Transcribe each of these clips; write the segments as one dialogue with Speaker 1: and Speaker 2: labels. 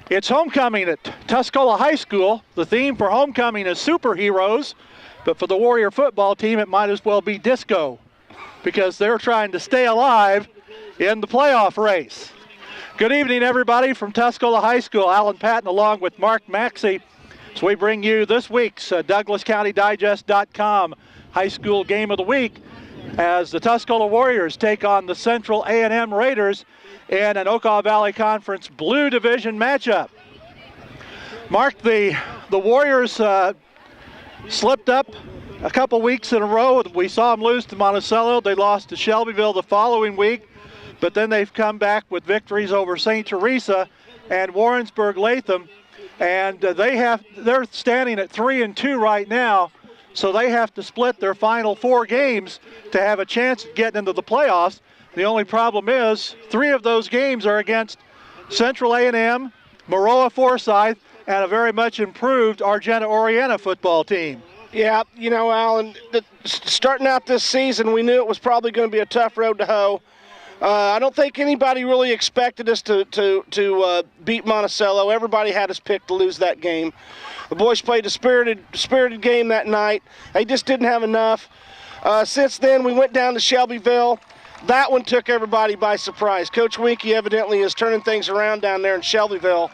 Speaker 1: It's homecoming at Tuscola High School. The theme for homecoming is superheroes, but for the Warrior football team, it might as well be disco because they're trying to stay alive in the playoff race. Good evening, everybody, from Tuscola High School. Alan Patton along with Mark Maxey. So we bring you this week's DouglasCountyDigest.com High School Game of the Week as the Tuscola Warriors take on the Central A&M Raiders in an Okaw Valley Conference Blue Division matchup. Mark, the Warriors slipped up a couple weeks in a row. We saw them lose to Monticello. They lost to Shelbyville the following week, but then they've come back with victories over St. Teresa and Warrensburg-Latham, and they're standing at 3-2 right now, so they have to split their final 4 games to have a chance at getting into the playoffs. The only problem is 3 of those games are against Central A&M, Maroa Forsyth, and a very much improved Argenta Orienta football team.
Speaker 2: Yeah, you know, Alan, starting out this season, we knew it was probably going to be a tough road to hoe. I don't think anybody really expected us to beat Monticello. Everybody had us picked to lose that game. The boys played a spirited game that night. They just didn't have enough. Since then, we went down to Shelbyville. That one took everybody by surprise. Coach Winkie evidently is turning things around down there in Shelbyville.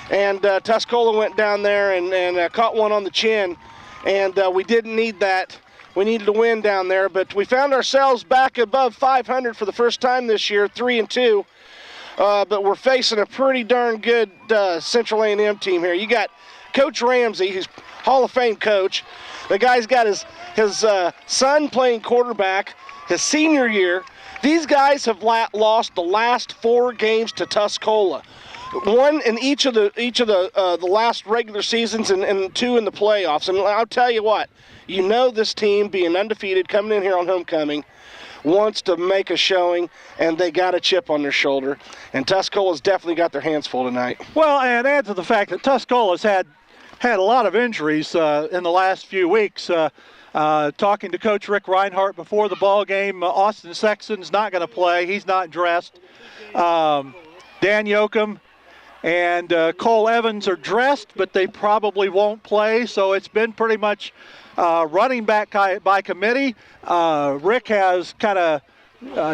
Speaker 2: And Tuscola went down there and caught one on the chin. And we didn't need that. We needed to win down there. But we found ourselves back above 500 for the first time this year, 3-2. But we're facing a pretty darn good Central A&M team here. You got Coach Ramsey, who's Hall of Fame coach. The guy's got his son playing quarterback his senior year. These guys have lost the last 4 games to Tuscola. 1 in each of the last regular seasons and 2 in the playoffs. And I'll tell you what, you know this team being undefeated, coming in here on homecoming, wants to make a showing, and they got a chip on their shoulder. And Tuscola's definitely got their hands full tonight.
Speaker 1: Well, and add to the fact that Tuscola's had a lot of injuries in the last few weeks. Talking to Coach Rick Reinhardt before the ball game, Austin Sexton's not going to play. He's not dressed. Dan Yoakum and Cole Evans are dressed, but they probably won't play. So it's been pretty much running back by committee. Rick has kind of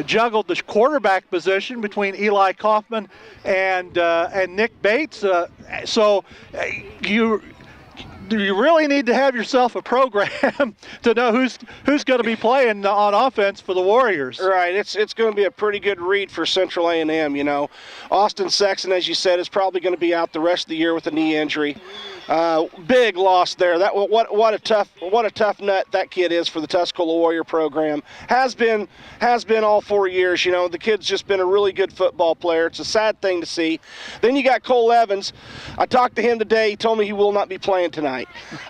Speaker 1: juggled the quarterback position between Eli Kaufman and Nick Bates. So you really need to have yourself a program to know who's going to be playing on offense for the Warriors.
Speaker 2: Right, it's going to be a pretty good read for Central A&M. You know, Austin Sexton, as you said, is probably going to be out the rest of the year with a knee injury. Big loss there. What a tough nut that kid is for the Tuscola Warrior program. Has been all 4 years. You know, the kid's just been a really good football player. It's a sad thing to see. Then you got Cole Evans. I talked to him today. He told me he will not be playing tonight.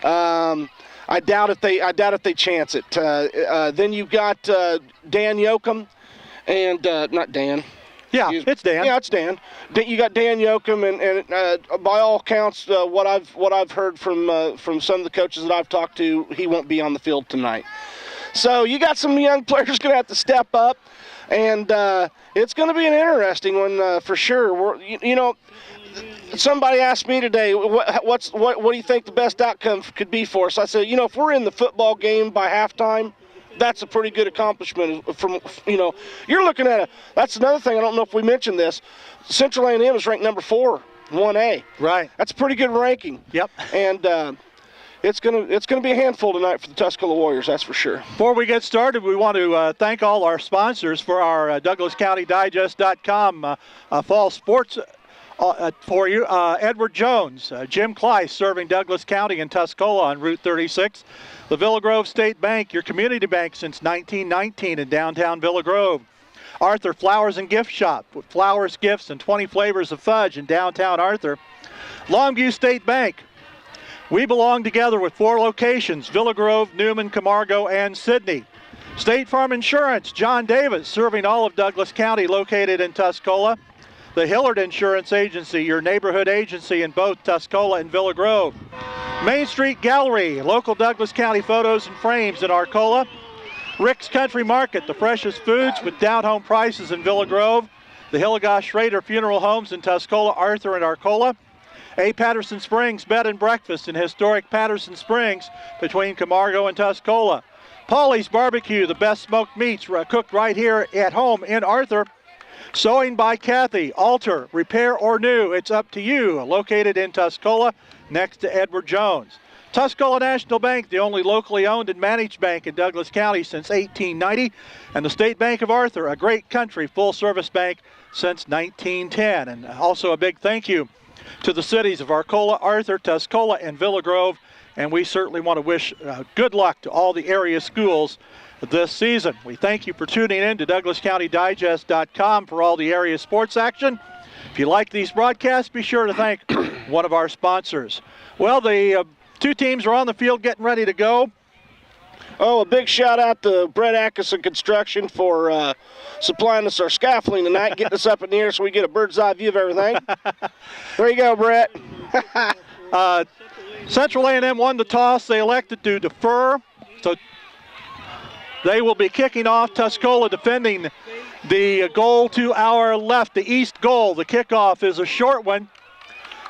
Speaker 2: I doubt if they chance it. Then you've got Dan Yoakum and not Dan.
Speaker 1: Yeah, it's Dan.
Speaker 2: Yeah, it's Dan. You got Dan Yoakum, and by all accounts, what I've heard from some of the coaches that I've talked to, he won't be on the field tonight. So you got some young players going to have to step up, and it's going to be an interesting one for sure. You know, somebody asked me today, what do you think the best outcome could be for us? I said, you know, if we're in the football game by halftime, that's a pretty good accomplishment. From, you know, you're looking at that's another thing. I don't know if we mentioned this. Central A&M is ranked number 4, 1A.
Speaker 1: Right.
Speaker 2: That's a pretty good ranking.
Speaker 1: Yep.
Speaker 2: And it's gonna be a handful tonight for the Tuscola Warriors. That's for sure.
Speaker 1: Before we get started, we want to thank all our sponsors for our DouglasCountyDigest.com fall sports. For you, Edward Jones, Jim Kleiss, serving Douglas County and Tuscola on Route 36. The Villa Grove State Bank, your community bank since 1919 in downtown Villa Grove. Arthur Flowers and Gift Shop with flowers, gifts, and 20 flavors of fudge in downtown Arthur. Longview State Bank. We belong together with 4 locations, Villa Grove, Newman, Camargo, and Sidney. State Farm Insurance, John Davis, serving all of Douglas County, located in Tuscola. The Hillard Insurance Agency, your neighborhood agency in both Tuscola and Villa Grove. Main Street Gallery, local Douglas County photos and frames in Arcola. Rick's Country Market, the freshest foods with down-home prices in Villa Grove. The Hillegoss Schrader Funeral Homes in Tuscola, Arthur, and Arcola. A. Patterson Springs Bed and Breakfast in historic Patterson Springs between Camargo and Tuscola. Paulie's Barbecue, the best smoked meats cooked right here at home in Arthur. Sewing by Kathy, alter, repair or new, it's up to you. Located in Tuscola next to Edward Jones. Tuscola National Bank, the only locally owned and managed bank in Douglas County since 1890. And the State Bank of Arthur, a great country full-service bank since 1910. And also a big thank you to the cities of Arcola, Arthur, Tuscola, and Villa Grove. And we certainly want to wish good luck to all the area schools this season. We thank you for tuning in to DouglasCountyDigest.com for all the area sports action. If you like these broadcasts, be sure to thank one of our sponsors. Well, the two teams are on the field getting ready to go.
Speaker 2: Oh, a big shout out to Brett Atkinson Construction for supplying us our scaffolding tonight, getting us up in the air so we get a bird's eye view of everything. There you go, Brett.
Speaker 1: Central A&M won the toss. They elected to defer. So they will be kicking off. Tuscola defending the goal to our left, the east goal. The kickoff is a short one.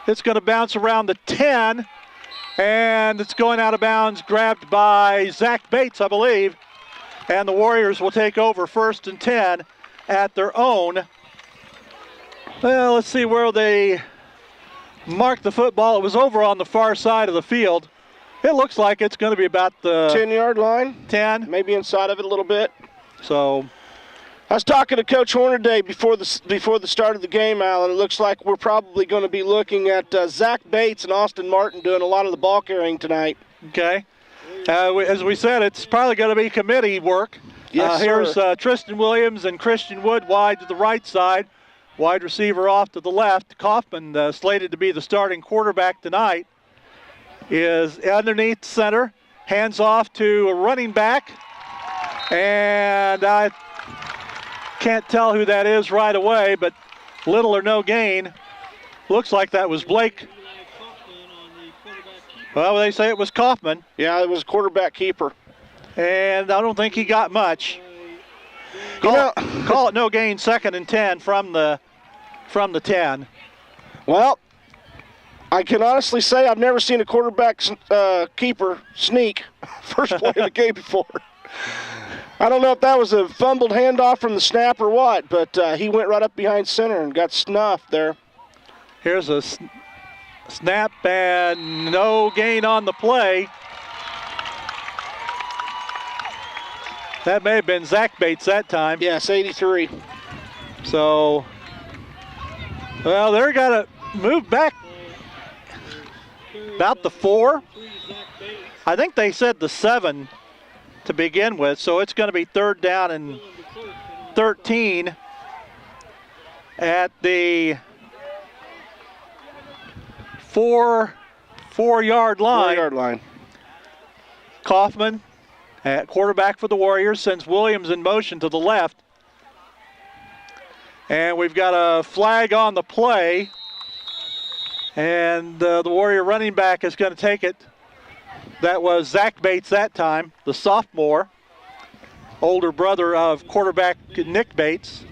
Speaker 1: It's going to bounce around the 10, and it's going out of bounds, grabbed by Zach Bates, I believe. And the Warriors will take over 1st and 10 at their own. Well, let's see where they marked the football. It was over on the far side of the field. It looks like it's going to be about the
Speaker 2: 10-yard line.
Speaker 1: 10.
Speaker 2: Maybe inside of it a little bit.
Speaker 1: So
Speaker 2: I was talking to Coach Hornaday before the start of the game, Alan. It looks like we're probably going to be looking at Zach Bates and Austin Martin doing a lot of the ball carrying tonight.
Speaker 1: Okay. As we said, it's probably going to be committee work.
Speaker 2: Yes,
Speaker 1: here's Tristan Williams and Christian Wood wide to the right side. Wide receiver off to the left. Kaufman, slated to be the starting quarterback tonight, is underneath center. Hands off to a running back. And I can't tell who that is right away, but little or no gain. Looks like that was Blake. Well, they say it was Kaufman.
Speaker 2: Yeah, it was quarterback keeper.
Speaker 1: And I don't think he got much. Call it no gain, 2nd and 10 from the 10.
Speaker 2: Well, I can honestly say I've never seen a quarterback keeper sneak first play of the game before. I don't know if that was a fumbled handoff from the snap or what, but he went right up behind center and got snuffed there.
Speaker 1: Here's a snap and no gain on the play. That may have been Zach Bates that time.
Speaker 2: Yes, 83.
Speaker 1: So, well, they're got to move back about the 4. I think they said the 7 to begin with, so it's going to be 3rd down and 13 at the 4-yard line.
Speaker 2: 4-yard line.
Speaker 1: Kaufman at quarterback for the Warriors sends Williams in motion to the left. And we've got a flag on the play. And the Warrior running back is going to take it. That was Zach Bates that time, the sophomore, older brother of quarterback Nick Bates.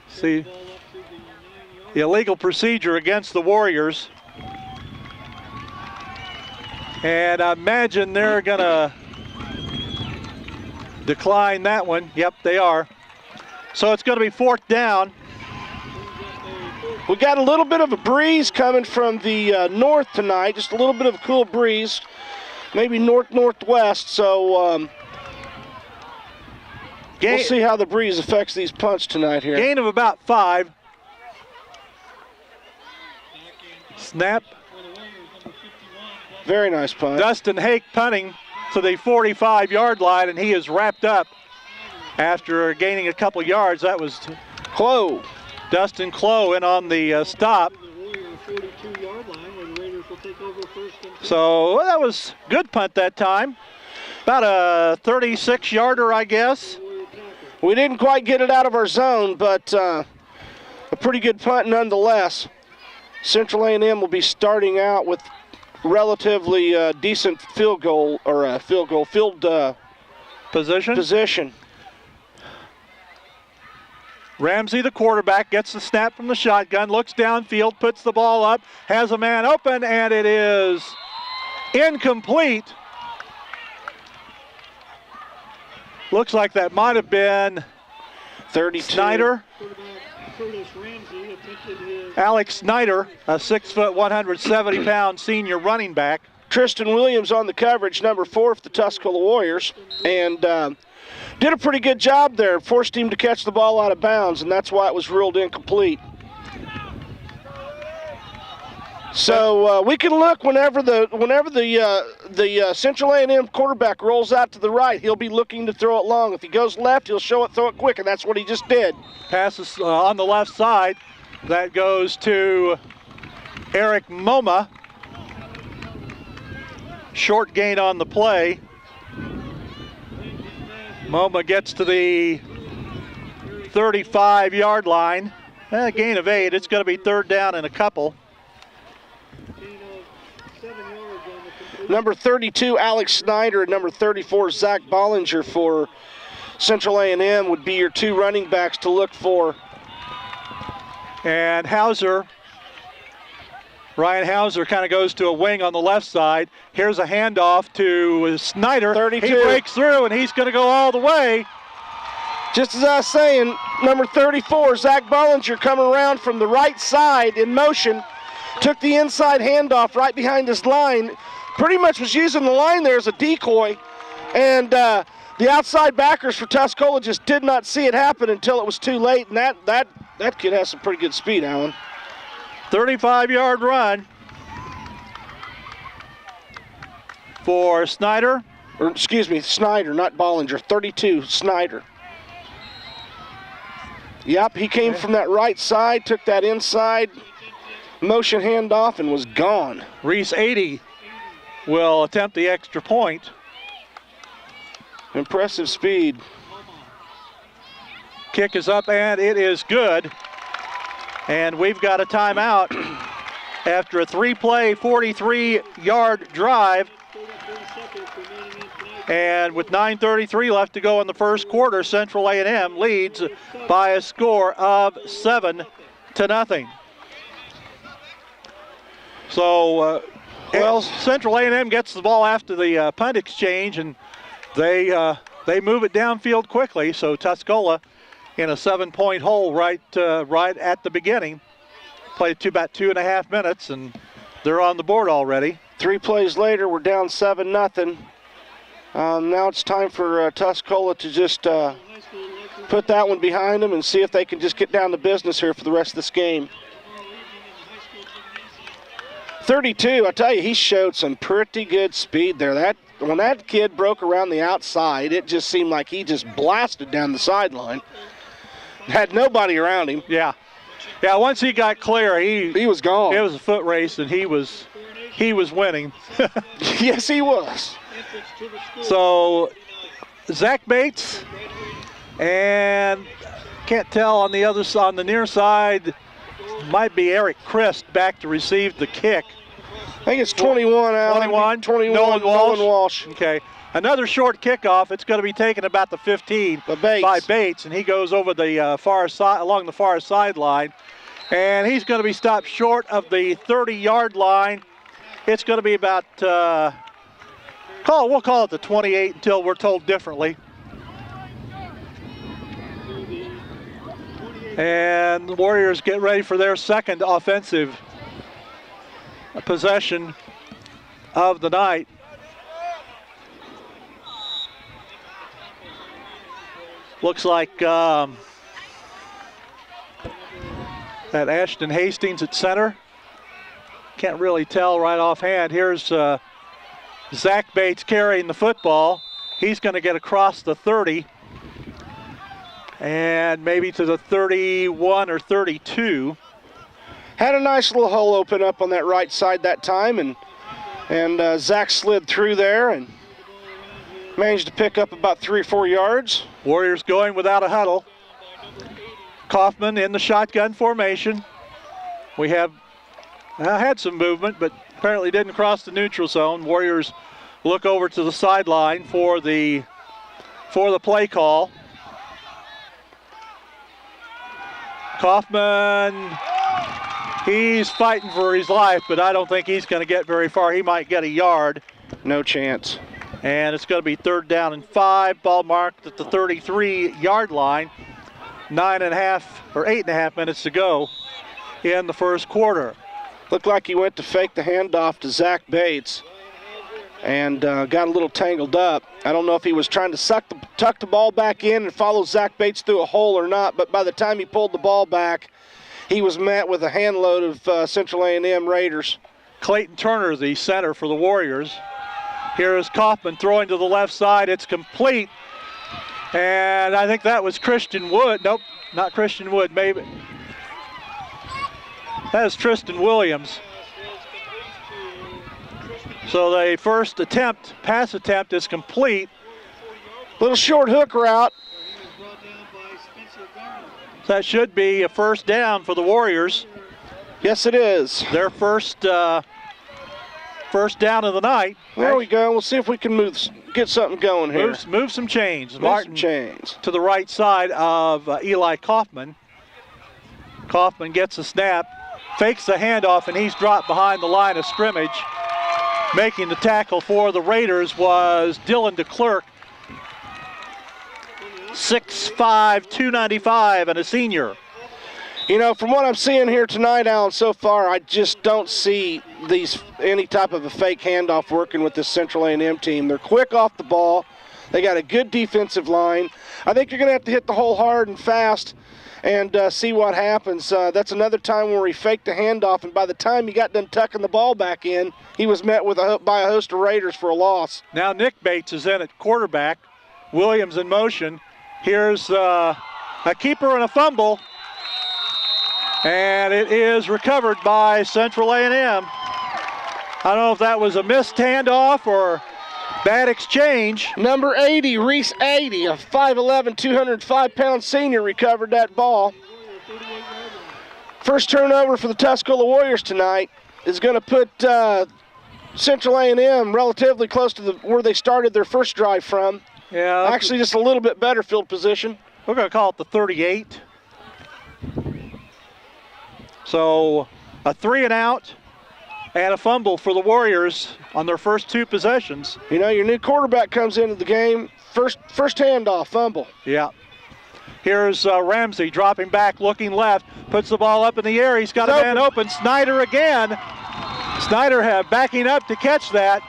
Speaker 1: See, the illegal procedure against the Warriors. And I imagine they're going to decline that one. Yep, they are. So it's going to be 4th down.
Speaker 2: We got a little bit of a breeze coming from the north tonight, just a little bit of a cool breeze, maybe northwest. So we'll see how the breeze affects these punts tonight here.
Speaker 1: Gain of about 5. Snap.
Speaker 2: Very nice punt.
Speaker 1: Dustin Hake punting to the 45-yard line, and he is wrapped up after gaining a couple yards. That was
Speaker 2: Clow.
Speaker 1: Dustin Clow in on the stop. So that was good punt that time. About a 36-yarder, I guess.
Speaker 2: We didn't quite get it out of our zone, but a pretty good punt nonetheless. Central A&M will be starting out with relatively decent field
Speaker 1: position. Ramsey, the quarterback, gets the snap from the shotgun, looks downfield, puts the ball up, has a man open, and it is incomplete. Looks like that might have been
Speaker 2: 32.
Speaker 1: Snyder. Alex Snyder, a 6', 170-pound senior running back.
Speaker 2: Tristan Williams on the coverage, number 4 for the Tuscola Warriors, and did a pretty good job there. Forced him to catch the ball out of bounds, and that's why it was ruled incomplete. So we can look whenever the Central A&M quarterback rolls out to the right, he'll be looking to throw it long. If he goes left, he'll show it, throw it quick, and that's what he just did.
Speaker 1: Passes on the left side. That goes to Eric Moma. Short gain on the play. Moma gets to the 35-yard line. A gain of 8. It's going to be third down and a couple.
Speaker 2: Number 32, Alex Snyder, and number 34, Zach Bollinger for Central A&M would be your 2 running backs to look for.
Speaker 1: And Ryan Hauser kind of goes to a wing on the left side. Here's a handoff to Snyder.
Speaker 2: 32.
Speaker 1: He breaks through, and he's going to go all the way.
Speaker 2: Just as I was saying, number 34, Zach Bollinger, coming around from the right side in motion, took the inside handoff right behind his line, pretty much was using the line there as a decoy, and the outside backers for Tuscola just did not see it happen until it was too late, and that kid has some pretty good speed, Alan.
Speaker 1: 35-yard run for Snyder.
Speaker 2: Or, excuse me, Snyder, not Bollinger. 32, Snyder. Yep, he came from that right side, took that inside motion handoff, and was gone.
Speaker 1: Reese 80 will attempt the extra point.
Speaker 2: Impressive speed.
Speaker 1: Kick is up, and it is good. And we've got a timeout after a 3-play, 43-yard drive. And with 9:33 left to go in the first quarter, Central A&M leads by a score of 7-0. So, well, Central A&M gets the ball after the punt exchange, and they move it downfield quickly. So Tuscola in a 7-point hole right at the beginning. Played about 2.5 minutes, and they're on the board already.
Speaker 2: 3 plays later, we're down 7-0. Now it's time for Tuscola to just put that one behind them and see if they can just get down to business here for the rest of this game. 32, I tell you, he showed some pretty good speed there. When that kid broke around the outside, it just seemed like he just blasted down the sideline. Had nobody around him.
Speaker 1: Yeah, once he got clear,
Speaker 2: he was gone.
Speaker 1: It was a foot race, and he was winning.
Speaker 2: Yes, he was.
Speaker 1: So Zach Bates, and can't tell on the near side, might be Eric Christ back to receive the kick.
Speaker 2: I think it's 21, Alan. 21,
Speaker 1: Nolan
Speaker 2: Walsh.
Speaker 1: Okay. Another short kickoff. It's going to be taken about the 15 by Bates, and he goes over the far side, along the far sideline, and he's going to be stopped short of the 30-yard line. It's going to be about we'll call it the 28 until we're told differently. And the Warriors get ready for their second offensive possession of the night. Looks like that Ashton Hastings at center. Can't really tell right offhand. Here's Zach Bates carrying the football. He's going to get across the 30 and maybe to the 31 or 32.
Speaker 2: Had a nice little hole open up on that right side that time, and Zach slid through there and managed to pick up about 3 or 4 yards.
Speaker 1: Warriors going without a huddle. Kaufman in the shotgun formation. We have had some movement, but apparently didn't cross the neutral zone. Warriors look over to the sideline for the play call. Kaufman, he's fighting for his life, but I don't think he's going to get very far. He might get a yard.
Speaker 2: No chance.
Speaker 1: And it's going to be 3rd down and 5. Ball marked at the 33-yard line. 8.5 minutes to go in the first quarter.
Speaker 2: Looked like he went to fake the handoff to Zach Bates and got a little tangled up. I don't know if he was trying to tuck the ball back in and follow Zach Bates through a hole or not, but by the time he pulled the ball back, he was met with a handload of Central A&M Raiders.
Speaker 1: Clayton Turner, the center for the Warriors. Here is Kaufman throwing to the left side. It's complete. And I think that was Christian Wood. Nope, not Christian Wood, maybe. That is Tristan Williams. So the first pass attempt is complete.
Speaker 2: Little short hook route.
Speaker 1: That should be a 1st down for the Warriors.
Speaker 2: Yes, it is.
Speaker 1: Their first down of the night.
Speaker 2: There we go. We'll see if we can get something going here.
Speaker 1: Move some chains.
Speaker 2: Martin chains
Speaker 1: to the right side of Eli Kaufman. Kaufman gets a snap, fakes the handoff, and he's dropped behind the line of scrimmage. Making the tackle for the Raiders was Dylan DeClerc. 6'5", 295, and a senior.
Speaker 2: You know, from what I'm seeing here tonight, Alan, so far, I just don't see any type of a fake handoff working with this Central A&M team. They're quick off the ball. They got a good defensive line. I think you're going to have to hit the hole hard and fast and see what happens. That's another time where he faked the handoff, and by the time he got done tucking the ball back in, he was met with by a host of Raiders for a loss.
Speaker 1: Now Nick Bates is in at quarterback. Williams in motion. Here's a keeper and a fumble. And it is recovered by Central A&M. I don't know if that was a missed handoff or bad exchange.
Speaker 2: Number 80, Reese 80, a 5'11", 205-pound senior, recovered that ball. First turnover for the Tuscola Warriors tonight is going to put Central A&M relatively close to where they started their first drive from.
Speaker 1: Yeah.
Speaker 2: Actually, just a little bit better field position.
Speaker 1: We're going to call it the 38. So a 3-and-out and a fumble for the Warriors on their first 2 possessions.
Speaker 2: You know, your new quarterback comes into the game, first handoff, fumble.
Speaker 1: Yeah. Here's Ramsey dropping back, looking left, puts the ball up in the air. He's got a man open. Snyder again. Snyder backing up to catch that.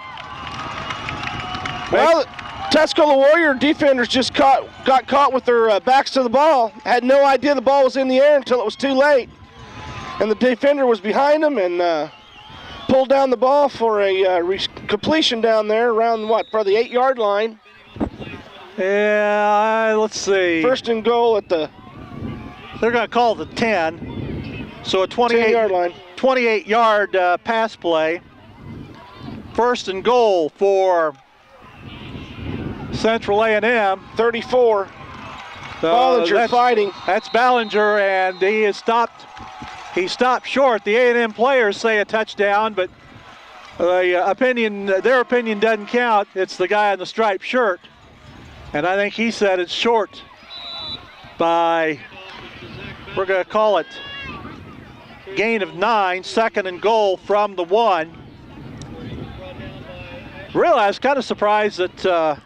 Speaker 2: Well, Tuscola Warrior defenders just got caught with their backs to the ball. Had no idea the ball was in the air until it was too late. And the defender was behind him and pulled down the ball for a completion down there around, probably the 8-yard line.
Speaker 1: Yeah, let's see.
Speaker 2: 1st and goal at the...
Speaker 1: They're going to call the 10. So a
Speaker 2: 10-yard line.
Speaker 1: 28-yard pass play. 1st and goal for Central A&M.
Speaker 2: 34. Ballinger fighting.
Speaker 1: That's Ballinger, and he is stopped. He stopped short. The A&M players say a touchdown, but their opinion doesn't count. It's the guy in the striped shirt. And I think he said it's short by, we're going to call it gain of 9, 2nd and goal from the 1. Really, I was kind of surprised that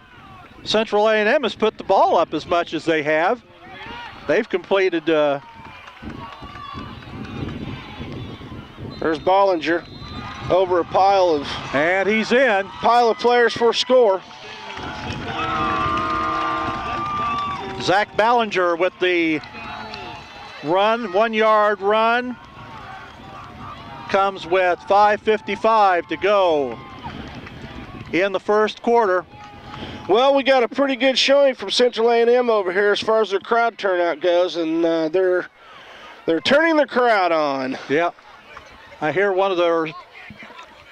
Speaker 1: Central A&M has put the ball up as much as they have. They've completed...
Speaker 2: There's Ballinger over a pile of...
Speaker 1: And he's in.
Speaker 2: Pile of players for a score.
Speaker 1: Zach Ballinger with the run, 1-yard run. Comes with 5:55 to go in the first quarter.
Speaker 2: Well, we got a pretty good showing from Central A&M over here as far as their crowd turnout goes, and they're turning the crowd on.
Speaker 1: Yep. I hear one of their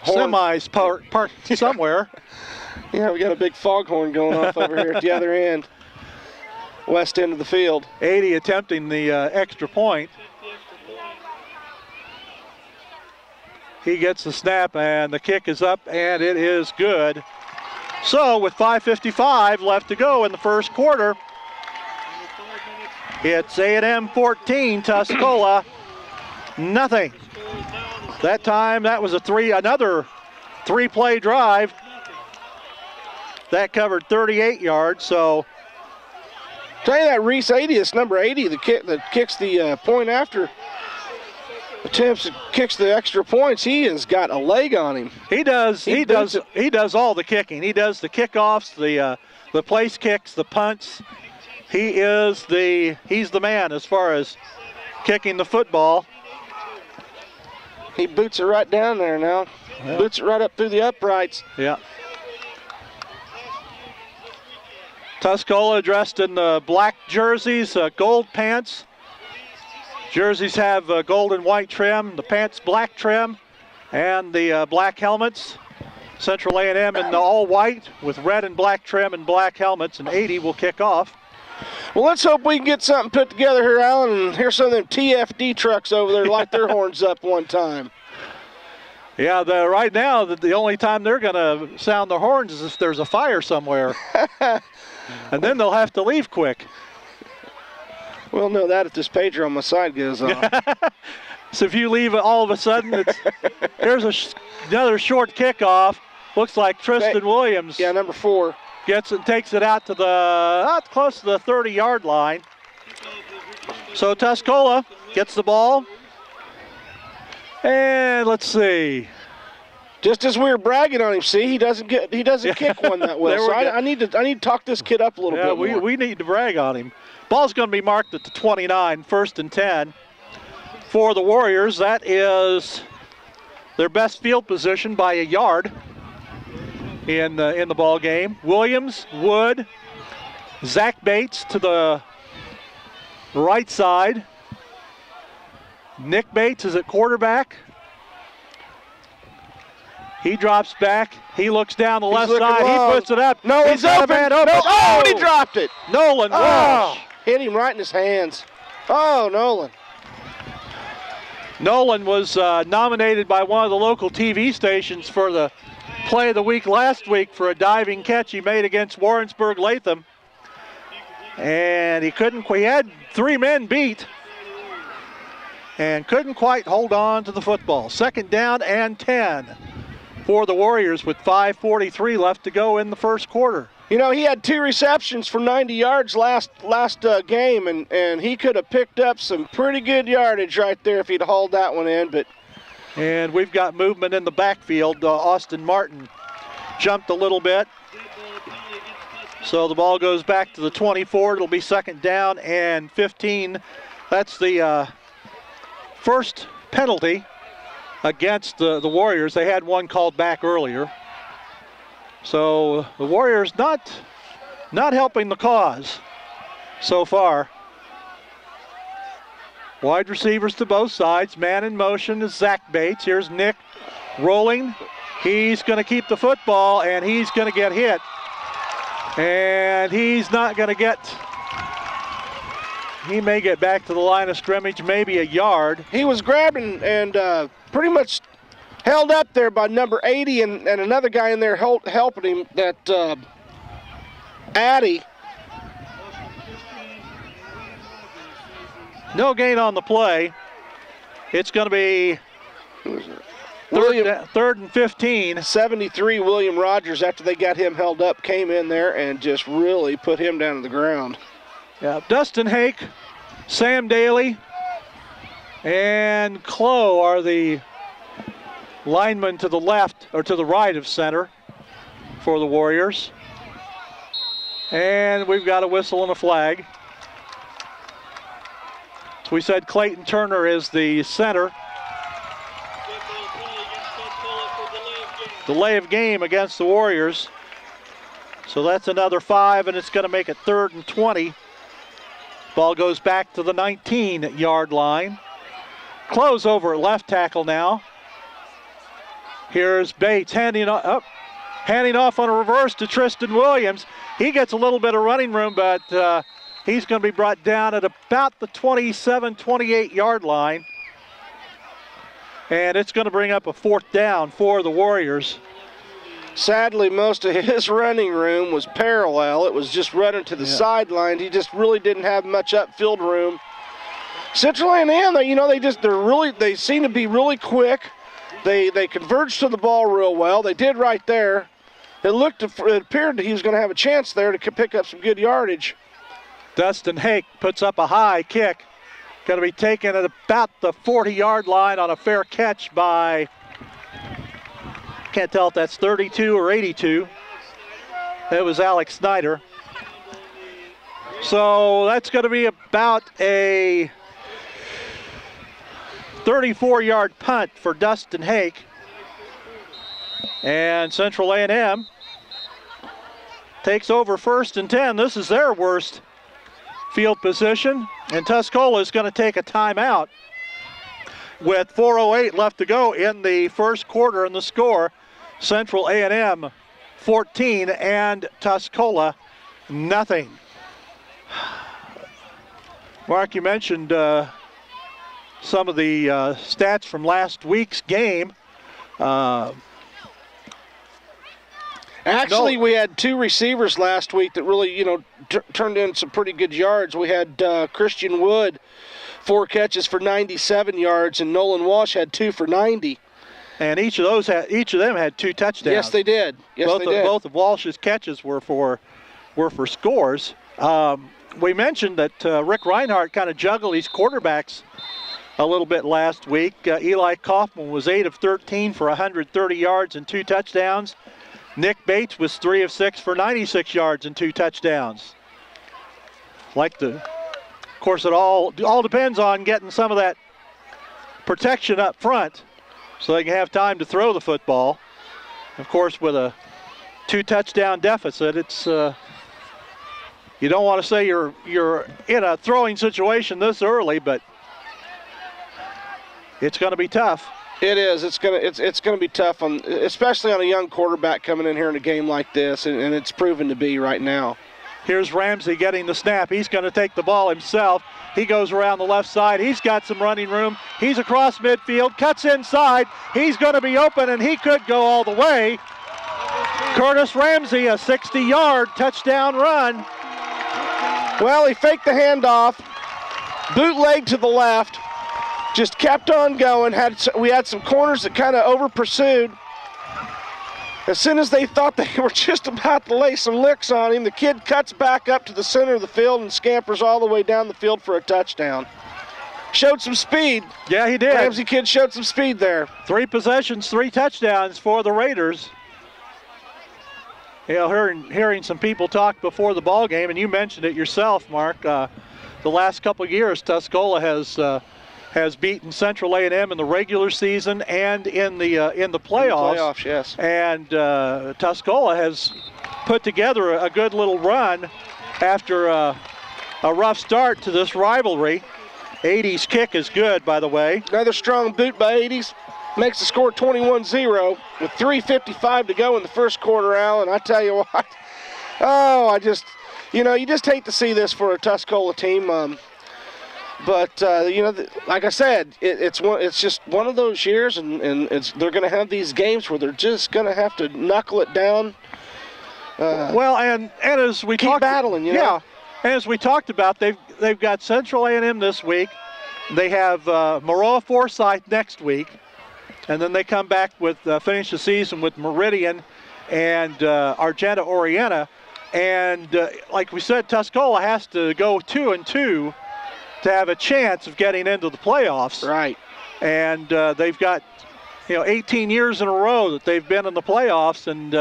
Speaker 1: semis parked somewhere.
Speaker 2: Yeah, we got a big foghorn going off over here at the other end, west end of the field.
Speaker 1: 80 attempting the extra point. He gets the snap, and the kick is up, and it is good. So with 5:55 left to go in the first quarter, It's A&M 14, Tuscola nothing. That time that was another three-play drive. That covered 38 yards, so.
Speaker 2: Tell you that Reese 80, it's number 80, that kicks the point after attempts, kicks the extra points. He has got a leg on him.
Speaker 1: He does all the kicking. He does the kickoffs, the place kicks, the punts. He's the man as far as kicking the football.
Speaker 2: He boots it right down there now. Yeah. Boots it right up through the uprights.
Speaker 1: Yeah. Tuscola dressed in the black jerseys, gold pants. Jerseys have gold and white trim, the pants black trim, and the black helmets. Central A&M in the all white with red and black trim and black helmets, and 80 will kick off.
Speaker 2: Well, let's hope we can get something put together here, Alan, and here's some of them TFD trucks over there light their horns up one time.
Speaker 1: Yeah, right now, the only time they're going to sound the horns is if there's a fire somewhere. And then they'll have to leave quick.
Speaker 2: We'll know that if this pager on my side goes off.
Speaker 1: So if you leave all of a sudden, here's another short kickoff. Looks like Tristan Williams.
Speaker 2: Yeah, number 4.
Speaker 1: Gets it, takes it out to close to the 30-yard line. So Tuscola gets the ball. And let's see.
Speaker 2: Just as we were bragging on him, see, he doesn't kick one that well. So I need to talk this kid up a little bit more.
Speaker 1: We need to brag on him. Ball's going to be marked at the 29, 1st and 10 for the Warriors. That is their best field position by a yard in the ball game. Williams, Wood, Zach Bates to the right side. Nick Bates is at quarterback. He drops back. He looks down the left side. He puts it up.
Speaker 2: No, he's open. No. Oh, he dropped it.
Speaker 1: Nolan Walsh.
Speaker 2: Hit him right in his hands. Oh, Nolan.
Speaker 1: Nolan was nominated by one of the local TV stations for the play of the week last week for a diving catch he made against Warrensburg Latham. And he had 3 men beat and couldn't quite hold on to the football. 2nd down and 10 for the Warriors with 5:43 left to go in the first quarter.
Speaker 2: You know, he had 2 receptions for 90 yards last game, and he could have picked up some pretty good yardage right there if he'd hauled that one in.
Speaker 1: And we've got movement in the backfield. Austin Martin jumped a little bit. So the ball goes back to the 24. It'll be 2nd down and 15. That's the first penalty against the Warriors. They had one called back earlier. So the Warriors not helping the cause so far. Wide receivers to both sides. Man in motion is Zach Bates. Here's Nick rolling. He's going to keep the football, and he's going to get hit. And he's not going to get... He may get back to the line of scrimmage, maybe a yard.
Speaker 2: He was grabbing and pretty much held up there by number 80 and another guy in there helping him, that Addy.
Speaker 1: No gain on the play. It's going to be third and 15.
Speaker 2: 73, William Rogers, after they got him held up, came in there and just really put him down to the ground.
Speaker 1: Yeah, Dustin Hake, Sam Daly, and Clough are the linemen to the left, or to the right of center for the Warriors. And we've got a whistle and a flag. So we said Clayton Turner is the center. Delay of game against the Warriors. So that's another 5, and it's going to make it 3rd and 20. Ball goes back to the 19-yard line. Close over at left tackle now. Here's Bates handing off on a reverse to Tristan Williams. He gets a little bit of running room, but he's going to be brought down at about the 27, 28-yard line. And it's going to bring up a 4th down for the Warriors.
Speaker 2: Sadly, most of his running room was parallel. It was just running to the sideline. He just really didn't have much upfield room. Central A&M, they seem to be really quick. They converged to the ball real well. They did right there. It appeared that he was going to have a chance there to pick up some good yardage.
Speaker 1: Dustin Hake puts up a high kick. Going to be taken at about the 40-yard line on a fair catch by, can't tell if that's 32 or 82. It was Alex Snyder. So that's going to be about a 34-yard punt for Dustin Hake. And Central A&M takes over 1st and 10. This is their worst field position. And Tuscola is going to take a timeout with 4:08 left to go in the first quarter, and the score, Central A&M 14 and Tuscola nothing. Mark, you mentioned some of the stats from last week's game.
Speaker 2: Actually, we had 2 receivers last week that really, turned in some pretty good yards. We had Christian Wood, 4 catches for 97 yards, and Nolan Walsh had 2 for 90.
Speaker 1: And each of them had 2 touchdowns.
Speaker 2: Yes, they did.
Speaker 1: Both of Walsh's catches were for scores. We mentioned that Rick Reinhardt kind of juggled these quarterbacks a little bit last week. Eli Kaufman was 8 of 13 for 130 yards and 2 touchdowns. Nick Bates was 3 of 6 for 96 yards and 2 touchdowns. Of course, it all depends on getting some of that protection up front so they can have time to throw the football. Of course, with a 2 touchdown deficit, it's you don't want to say you're in a throwing situation this early, but it's going to be tough.
Speaker 2: It is. It's gonna be tough especially on a young quarterback coming in here in a game like this, and it's proven to be right now.
Speaker 1: Here's Ramsey getting the snap. He's going to take the ball himself. He goes around the left side. He's got some running room. He's across midfield, cuts inside. He's going to be open, and he could go all the way. Curtis Ramsey, a 60-yard touchdown run.
Speaker 2: Well, he faked the handoff, bootleg to the left. Just kept on going. We had some corners that kind of over-pursued. As soon as they thought they were just about to lay some licks on him, the kid cuts back up to the center of the field and scampers all the way down the field for a touchdown. Showed some speed.
Speaker 1: Yeah, he did.
Speaker 2: Ramsey kid showed some speed there.
Speaker 1: 3 possessions, 3 touchdowns for the Raiders. Hearing some people talk before the ball game, and you mentioned it yourself, Mark. The last couple of years, Tuscola has beaten Central A&M in the regular season and in the playoffs. In the
Speaker 2: playoffs, yes.
Speaker 1: And Tuscola has put together a good little run after a rough start to this rivalry. 80's kick is good, by the way.
Speaker 2: Another strong boot by 80's. Makes the score 21-0 with 3:55 to go in the first quarter, Alan. I tell you what. You just hate to see this for a Tuscola team. But like I said, it's just one of those years, and they're going to have these games where they're just going to have to knuckle it down.
Speaker 1: And as we
Speaker 2: keep battling,
Speaker 1: and as we talked about, they've got Central A&M this week. They have Maroa Forsyth next week, and then they come back with finish the season with Meridian and Argenta Orienta. And like we said, Tuscola has to go 2-2 to have a chance of getting into the playoffs.
Speaker 2: Right.
Speaker 1: And they've got 18 years in a row that they've been in the playoffs, and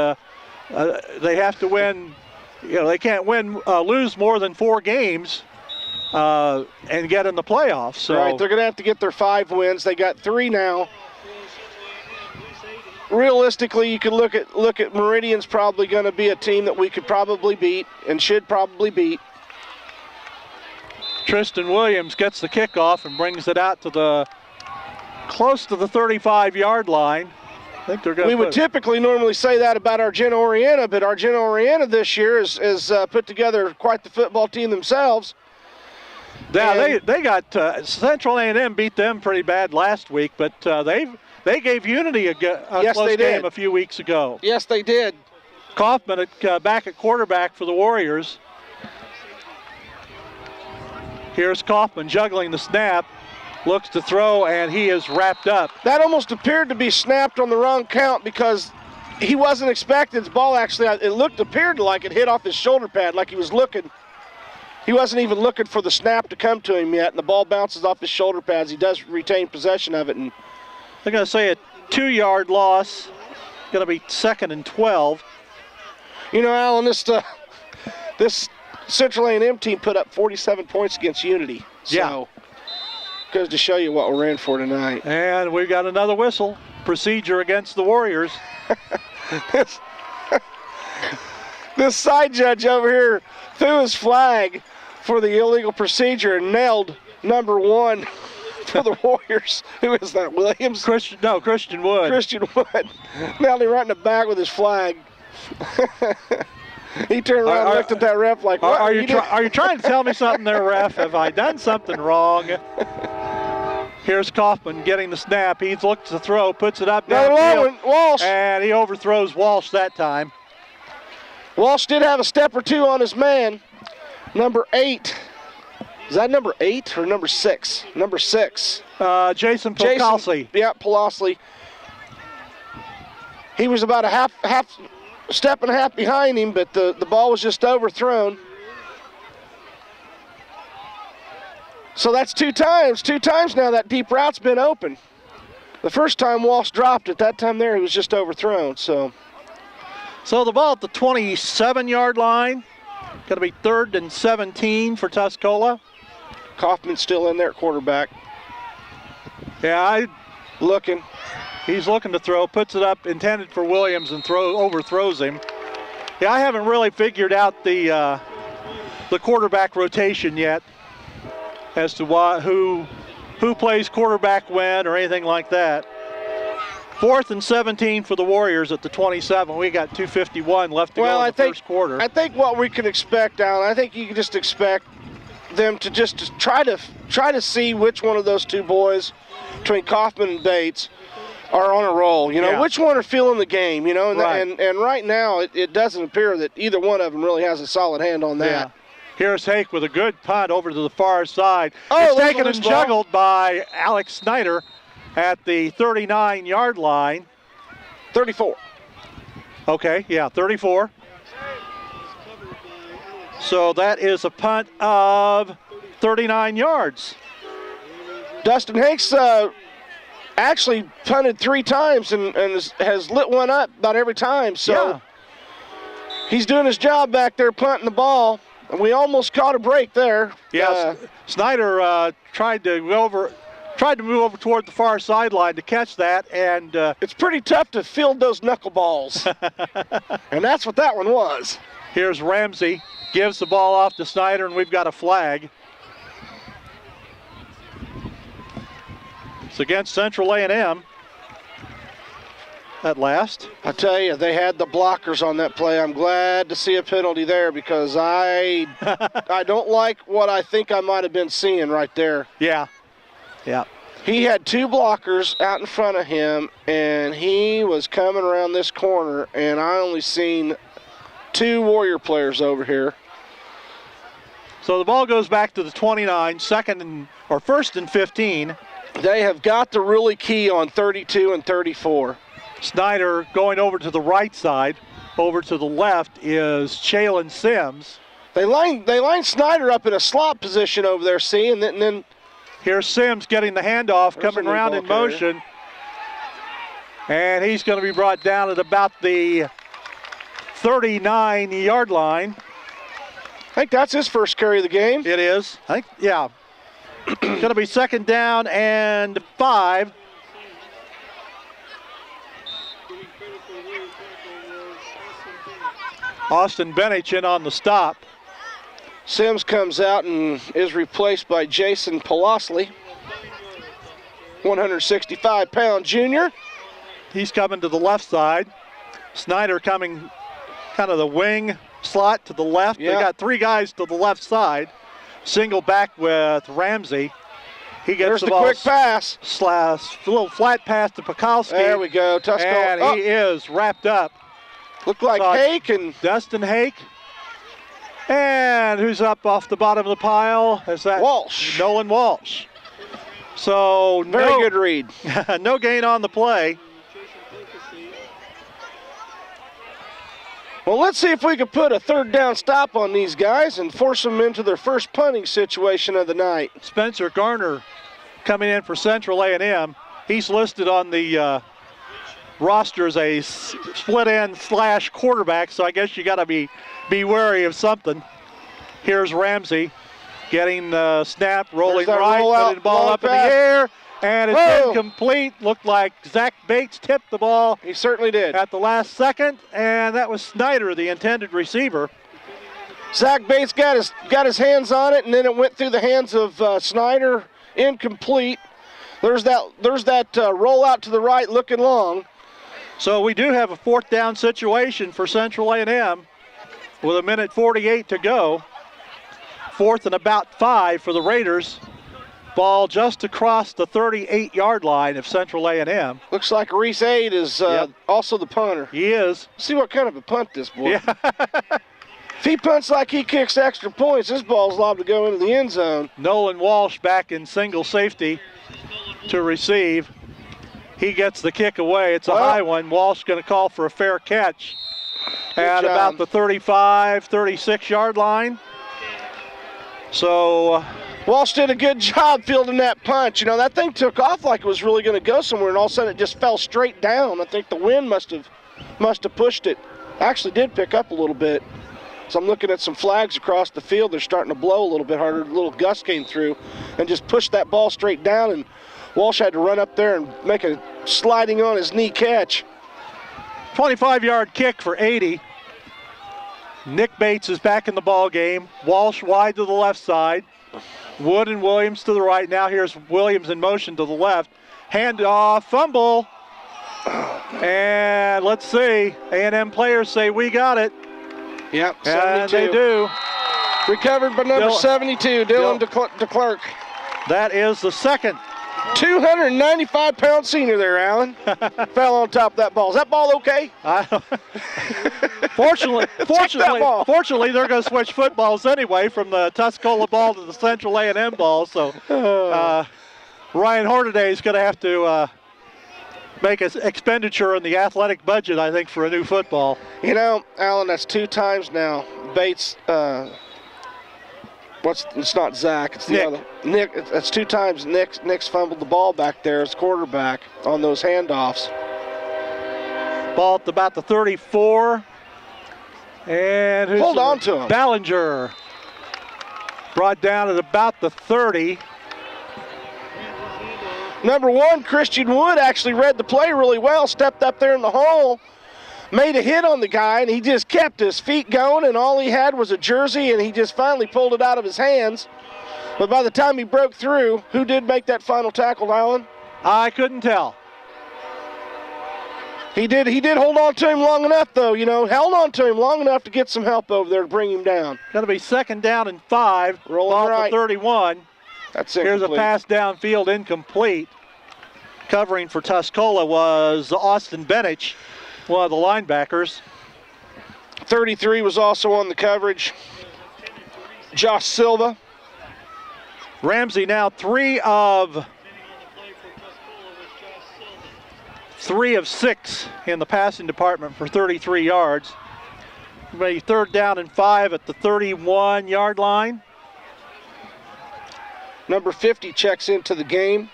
Speaker 1: they have to win. They can't lose more than 4 games and get in the playoffs. So
Speaker 2: right, they're going to have to get their 5 wins. They got 3 now. Realistically, you could look at Meridian's probably going to be a team that we could probably beat and should probably beat.
Speaker 1: Tristan Williams gets the kickoff and brings it out to close to the 35-yard line. I think they're going.
Speaker 2: We would typically normally say that about Argenta Orienta, but Argenta Orienta this year is put together quite the football team themselves.
Speaker 1: Yeah, they got Central A&M beat them pretty bad last week, but They gave Unity a
Speaker 2: Yes,
Speaker 1: close
Speaker 2: they
Speaker 1: game
Speaker 2: did.
Speaker 1: a few weeks ago.
Speaker 2: Yes, they did.
Speaker 1: Kaufman back at quarterback for the Warriors. Here's Kaufman juggling the snap, looks to throw, and he is wrapped up.
Speaker 2: That almost appeared to be snapped on the wrong count because he wasn't expecting his ball. Actually, appeared like it hit off his shoulder pad, like he was looking. He wasn't even looking for the snap to come to him yet, and the ball bounces off his shoulder pads. He does retain possession of it. And
Speaker 1: they're going to say a 2-yard loss. Going to be 2nd and 12.
Speaker 2: You know, Alan, this Central A&M team put up 47 points against Unity. So, goes to show you what we're in for tonight.
Speaker 1: And we've got another whistle. Procedure against the Warriors.
Speaker 2: This side judge over here threw his flag for the illegal procedure and nailed number 1 for the Warriors. Who is that, Williams?
Speaker 1: Christian Wood.
Speaker 2: Christian Wood. Nailed him right in the back with his flag. He turned around and looked at that ref like, what
Speaker 1: are you trying to tell me something there, ref? Have I done something wrong? Here's Kaufman getting the snap. He looks to throw, puts it up downfield,
Speaker 2: Walsh.
Speaker 1: And he overthrows Walsh that time.
Speaker 2: Walsh did have a step or two on his man. Number 8. Is that number 8 or number 6? Number 6.
Speaker 1: Jason Pocalsi.
Speaker 2: Yeah, Pocalsi. He was about a half step and a half behind him, but the ball was just overthrown. So that's 2 times. 2 times now that deep route's been open. The first time Walsh dropped it, that time there he was just overthrown. So
Speaker 1: the ball at the 27-yard line. Going to be 3rd and 17 for Tuscola.
Speaker 2: Kaufman's still in there at quarterback.
Speaker 1: Yeah,
Speaker 2: looking.
Speaker 1: He's looking to throw, puts it up, intended for Williams, and overthrows him. Yeah, I haven't really figured out the quarterback rotation yet as to who plays quarterback when or anything like that. 4th and 17 for the Warriors at the 27. We got 2:51 left to go in the first quarter.
Speaker 2: I think what we can expect, Alan, I think you can just expect them to just try to see which one of those 2 boys between Kaufman and Bates are on a roll. You know, which one are feeling the game, you know, and right now it doesn't appear that either one of them really has a solid hand on that.
Speaker 1: Yeah. Here's Hake with a good punt over to the far side.
Speaker 2: Oh,
Speaker 1: it's taken and juggled by Alex Snyder at the 39-yard line.
Speaker 2: 34.
Speaker 1: Okay, yeah, 34. So that is a punt of 39 yards.
Speaker 2: Dustin Hanks actually punted 3 times and has lit one up about every time. So he's doing his job back there punting the ball. And we almost caught a break there.
Speaker 1: Yes, Snyder tried to move over toward the far sideline to catch that, and
Speaker 2: it's pretty tough to field those knuckleballs. And that's what that one was.
Speaker 1: Here's Ramsey, gives the ball off to Snyder, and we've got a flag. It's against Central A&M at last.
Speaker 2: I tell you, they had the blockers on that play. I'm glad to see a penalty there because I don't like what I think I might have been seeing right there.
Speaker 1: Yeah.
Speaker 2: He had 2 blockers out in front of him, and he was coming around this corner, and I only seen 2 Warrior players over here.
Speaker 1: So the ball goes back to the 29, 1st and 15.
Speaker 2: They have got to really key on 32 and 34.
Speaker 1: Snyder going over to the right side. Over to the left is Chalon Sims.
Speaker 2: They line Snyder up in a slot position over there, see, and then
Speaker 1: here's Sims getting the handoff, coming around in motion. And he's going to be brought down at about the 39-yard line.
Speaker 2: I think that's his first carry of the game.
Speaker 1: It is. I think, yeah. Going to be 2nd down and 5. Austin Benich in on the stop.
Speaker 2: Sims comes out and is replaced by Jason Pocalsi, 165-pound junior.
Speaker 1: He's coming to the left side. Snyder coming kind of the wing slot to the left. They got 3 guys to the left side. Single back with Ramsey. He gets
Speaker 2: There's
Speaker 1: the
Speaker 2: the
Speaker 1: ball.
Speaker 2: Quick pass.
Speaker 1: A little flat pass to Pekowski.
Speaker 2: There we go. Tuscola.
Speaker 1: And he is wrapped up.
Speaker 2: Looked like Hake and
Speaker 1: Dustin Hake. And who's up off the bottom of the pile? Is that
Speaker 2: Walsh?
Speaker 1: Nolan Walsh. So
Speaker 2: very good read.
Speaker 1: No gain on the play.
Speaker 2: Well, let's see if we can put a third down stop on these guys and force them into their first punting situation of the night.
Speaker 1: Spencer Garner coming in for Central A&M. He's listed on the roster as a split end / quarterback, so I guess you got to be wary of something. Here's Ramsey getting the snap, rolling right, putting the ball up in the air, and it's incomplete. Looked like Zach Bates tipped the ball.
Speaker 2: He certainly did.
Speaker 1: At the last second, and that was Snyder, the intended receiver.
Speaker 2: Zach Bates got his hands on it, and then it went through the hands of Snyder, incomplete. There's that roll out to the right, looking long.
Speaker 1: So we do have a fourth down situation for Central A&M with 1:48 to go. 4th and about 5 for the Raiders. Ball just across the 38-yard line of Central A&M.
Speaker 2: Looks like Reese Aid is also the punter.
Speaker 1: He is.
Speaker 2: See what kind of a punt this boy.
Speaker 1: Yeah.
Speaker 2: If he punts like he kicks extra points, this ball's liable to go into the end zone.
Speaker 1: Nolan Walsh back in single safety to receive. He gets the kick away. It's a high one. Walsh going to call for a fair catch at about the 35, 36-yard line. So
Speaker 2: Walsh did a good job fielding that punch. You know, that thing took off like it was really going to go somewhere, and all of a sudden it just fell straight down. I think the wind must have pushed it. Actually did pick up a little bit. So I'm looking at some flags across the field. They're starting to blow a little bit harder. A little gust came through and just pushed that ball straight down, and Walsh had to run up there and make a sliding on his knee catch.
Speaker 1: 25-yard kick for 80. Nick Bates is back in the ball game. Walsh wide to the left side. Wood and Williams to the right. Now here's Williams in motion to the left. Handoff, fumble. And let's see. A&M players say we got it.
Speaker 2: Yep,
Speaker 1: and
Speaker 2: 72.
Speaker 1: They do.
Speaker 2: Recovered by number 72, Dylan DeClerc. That
Speaker 1: is the second.
Speaker 2: 295-pound senior there, Alan. Fell on top of that ball. Is that ball okay?
Speaker 1: Fortunately, they're going to switch footballs anyway from the Tuscola ball to the Central A&M ball. So Ryan Hornaday is going to have to make an expenditure in the athletic budget, I think, for a new football.
Speaker 2: You know, Alan, that's 2 times now. Bates, it's not Zach, it's the
Speaker 1: Nick.
Speaker 2: other. Nick, that's 2 times Nick's fumbled the ball back there as quarterback on those handoffs.
Speaker 1: Ball at about the 34. And
Speaker 2: hold on to him.
Speaker 1: Ballinger. Brought down at about the 30.
Speaker 2: Number 1, Christian Wood actually read the play really well, stepped up there in the hole, made a hit on the guy, and he just kept his feet going, and all he had was a jersey, and he just finally pulled it out of his hands. But by the time he broke through, who did make that final tackle, Alan?
Speaker 1: I couldn't tell.
Speaker 2: He did hold on to him long enough, though, held on to him long enough to get some help over there to bring him down.
Speaker 1: Going to be 2nd down and 5.
Speaker 2: Rolling right.
Speaker 1: 31.
Speaker 2: That's incomplete.
Speaker 1: Here's a pass downfield, incomplete. Covering for Tuscola was Austin Benich, one of the linebackers.
Speaker 2: 33 was also on the coverage. Josh Silva.
Speaker 1: Ramsey now 3 of 6 in the passing department for 33 yards. Maybe 3rd down and 5 at the 31-yard line.
Speaker 2: Number 50 checks into the game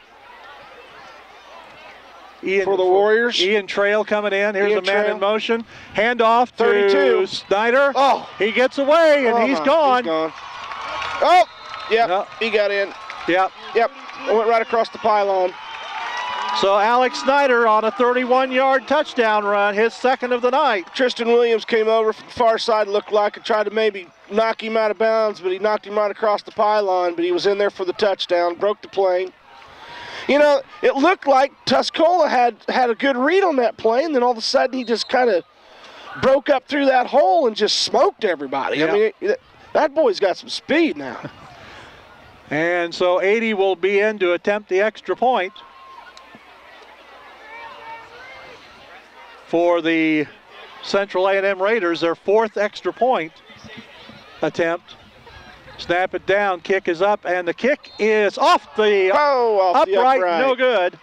Speaker 1: for
Speaker 2: the Warriors.
Speaker 1: Ian Trail coming in. Here's a man in motion. Handoff to
Speaker 2: 32.
Speaker 1: Snyder.
Speaker 2: Oh.
Speaker 1: He gets away, and he's gone.
Speaker 2: Oh, yep, no. He got in.
Speaker 1: Yep.
Speaker 2: Went right across the pylon.
Speaker 1: So Alex Snyder on a 31-yard touchdown run, his 2nd of the night.
Speaker 2: Tristan Williams came over from the far side, looked like, and tried to maybe knock him out of bounds, but he knocked him right across the pylon, but he was in there for the touchdown, broke the plane. It looked like Tuscola had a good read on that play, and then all of a sudden he just kind of broke up through that hole, hole, and just smoked everybody. I mean, that boy's got some speed now. 2nd and 10
Speaker 1: for And so 80 will be in to attempt the extra point for the Central A&M Raiders, their 4th extra point attempt. Snap it down, kick is up, and the kick is off the upright, no good.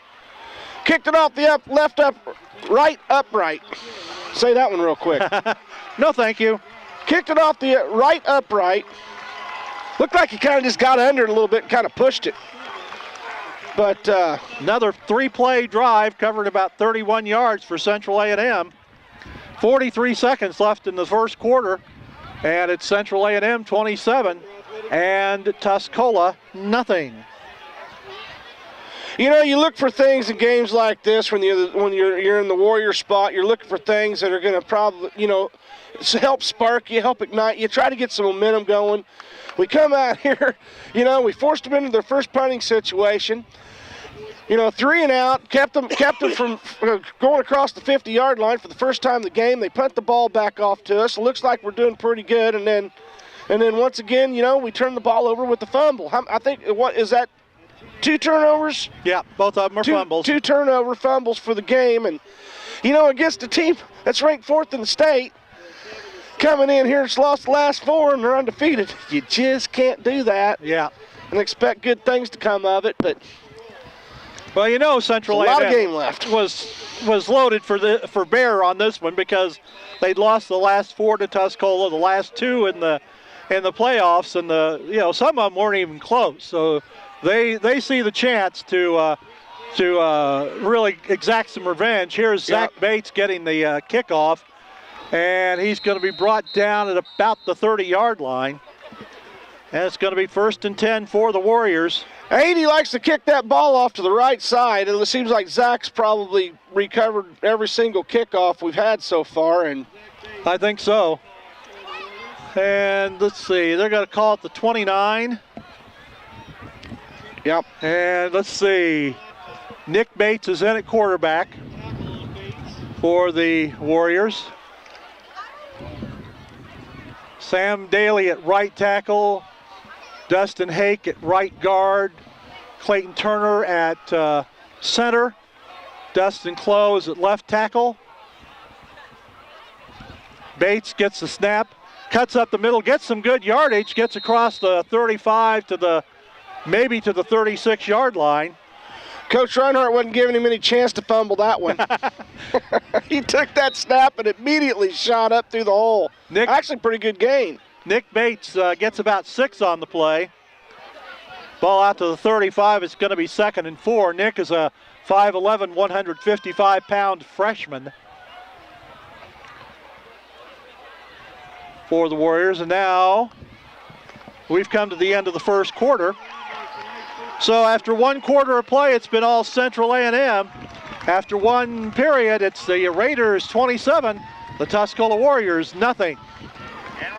Speaker 2: Kicked it off the right upright. Say that one real quick.
Speaker 1: No, thank you.
Speaker 2: Kicked it off the right upright. Looked like he kind of just got under it a little bit and kind of pushed it. But
Speaker 1: another 3-play drive covered about 31 yards for Central A&M. 43 seconds left in the first quarter, and it's Central A&M 27 and Tuscola nothing.
Speaker 2: You know, you look for things in games like this when you're in the Warrior spot. You're looking for things that are going to probably, help spark you, help ignite you, try to get some momentum going. We come out here, we forced them into their first punting situation. 3 and out, kept them from going across the 50-yard line for the first time in the game. They punt the ball back off to us. It looks like we're doing pretty good, and then once again, we turn the ball over with the fumble. I think, what is that, 2 turnovers?
Speaker 1: Yeah, both of them are fumbles.
Speaker 2: 2 turnover fumbles for the game, and against a team that's ranked 4th in the state, coming in here and lost the last 4 and they're undefeated. You just can't do that.
Speaker 1: Yeah.
Speaker 2: And expect good things to come of it, but.
Speaker 1: Well, Central A&M
Speaker 2: a lot of game left.
Speaker 1: was loaded for bear on this one because they'd lost the last 4 to Tuscola, the last 2 in the playoffs, and some of them weren't even close. So they see the chance to really exact some revenge. Here's Zach Bates getting the kickoff, and he's going to be brought down at about the 30-yard line. And it's going to be 1st and 10 for the Warriors.
Speaker 2: 80 likes to kick that ball off to the right side, and it seems like Zach's probably recovered every single kickoff we've had so far. And
Speaker 1: I think so. And let's see, they're going to call it the 29.
Speaker 2: Yep.
Speaker 1: And let's see, Nick Bates is in at quarterback for the Warriors. Sam Daly at right tackle. Dustin Hake at right guard, Clayton Turner at center, Dustin Close at left tackle. Bates gets the snap, cuts up the middle, gets some good yardage, gets across the 35 to maybe to the 36-yard line.
Speaker 2: Coach Reinhardt wasn't giving him any chance to fumble that one. He took that snap and immediately shot up through the hole. Actually, pretty good gain.
Speaker 1: Nick Bates gets about 6 on the play. Ball out to the 35. It's going to be 2nd and 4. Nick is a 5'11", 155-pound freshman for the Warriors. And now we've come to the end of the first quarter. So after 1 quarter of play, it's been all Central A&M. After 1 period, it's the Raiders 27, the Tuscola Warriors nothing.